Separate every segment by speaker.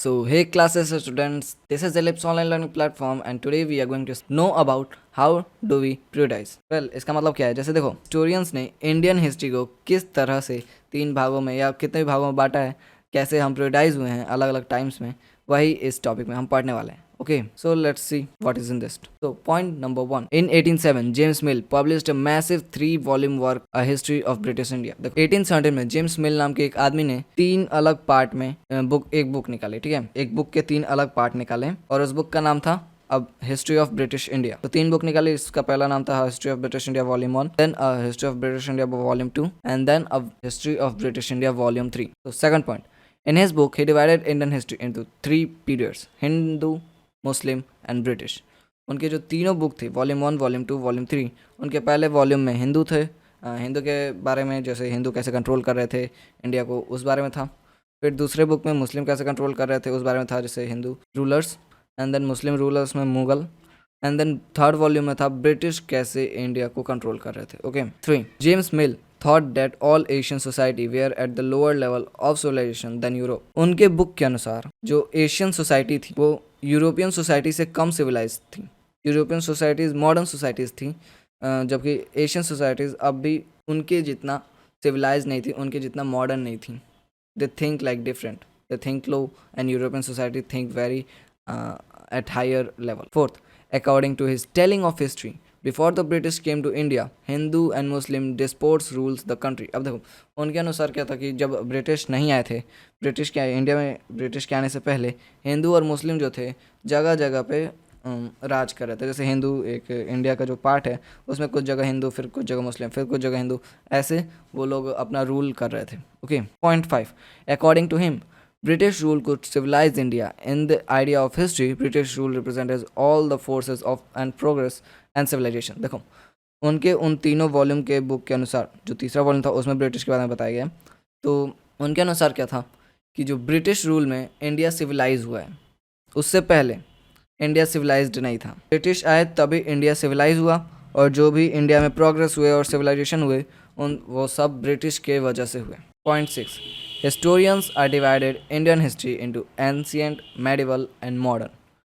Speaker 1: So, hey classes students, this is Ellipse online learning platform and today we are going to know about how do we prioritize. Well, इसका मतलब क्या है? जैसे देखो, historians ने Indian history को किस तरह से 3 भागों में या कितने भी भागों में बांटा है, कैसे हम prioritize हुए हैं अलग अलग टाइम्स में, वही इस टॉपिक में हम पढ़ने वाले हैं. Okay, so let's see what is in this. So point number 1. In 1807, James Mill published a massive 3-volume work, A History of British India. देखो 1817 में जेम्स मिल नाम के एक आदमी ने 3 अलग पार्ट में एक बुक निकाली. ठीक है, एक बुक के 3 अलग पार्ट निकाले और उस बुक का नाम था अब हिस्ट्री ऑफ ब्रिटिश इंडिया. तो 3 बुक निकाली. इसका पहला नाम था history of British India volume 1, then history of British India volume 2 and then history of British India volume 3. तो second point, in his book he divided Indian history into 3 periods: Hindu, Muslim and British. उनके जो तीनों book थे, volume 1, volume 2, volume 3, उनके पहले volume में हिंदू थे, हिंदू के बारे में, जैसे हिंदू कैसे कंट्रोल कर रहे थे इंडिया को, उस बारे में था. फिर दूसरे बुक में मुस्लिम कैसे कंट्रोल कर रहे थे, उस बारे में था, जैसे Hindu rulers and then Muslim rulers में Mughal. And then third volume में था ब्रिटिश कैसे इंडिया को कंट्रोल कर रहे थे. Okay. 3. James mill thought that all Asian society were at the lower level of civilization than Europe. उनके बुक के अनुसार जो एशियन सोसाइटी थी वो यूरोपियन सोसाइटी से कम सिविलाइज थी. यूरोपियन सोसाइटीज़ मॉडर्न सोसाइटीज़ थी, जबकि एशियन सोसाइटीज़ अब भी उनके जितना सिविलाइज नहीं थी, उनके जितना मॉडर्न नहीं थी. They think like different, they think low, and European society think very at higher level. 4th, according to his telling of history, before the British came to India, Hindu and Muslim despots rules the country. अब देखो, उनके अनुसार क्या था कि जब British नहीं आए थे, ब्रिटिश के इंडिया में ब्रिटिश के आने से पहले हिंदू और मुस्लिम जो थे जगह जगह पे राज कर रहे थे. जैसे हिंदू एक इंडिया का जो पार्ट है उसमें कुछ जगह हिंदू, फिर कुछ जगह मुस्लिम, फिर कुछ जगह हिंदू, ऐसे वो लोग अपना रूल कर रहे थे. Okay. Point 5, according to him British rule could civilize India. In the idea of history, British rule represents all the forces of and progress and civilization. देखो, उनके उन तीनों वॉल्यूम के बुक के अनुसार, जो तीसरा वॉल्यूम था उसमें ब्रिटिश के बारे में बताया गया. तो उनके अनुसार क्या था कि जो ब्रिटिश रूल में इंडिया सिविलाइज हुआ है, उससे पहले इंडिया सिविलाइज्ड नहीं था. ब्रिटिश आए तभी इंडिया सिविलाइज हुआ, और जो भी इंडिया में प्रोग्रेस हुए और सिविलाइजेशन हुए वो सब ब्रिटिश के वजह से हुए. Point 6, historians are divided Indian history into ancient, medieval and modern.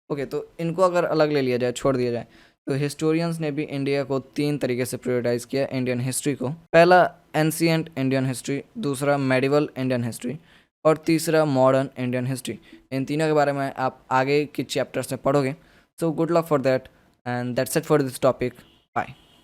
Speaker 1: Okay, तो इनको अगर अलग ले लिया जाए, छोड़ दिया जाए, तो हिस्टोरियंस ने भी इंडिया को 3 तरीके से प्रायोरिटाइज किया इंडियन हिस्ट्री को. पहला एंशिएंट इंडियन हिस्ट्री, दूसरा मेडिवल इंडियन हिस्ट्री और तीसरा मॉडर्न इंडियन हिस्ट्री. इन तीनों के बारे में आप आगे के चैप्टर्स में पढ़ोगे. So good luck for that and that's it for this topic. Bye.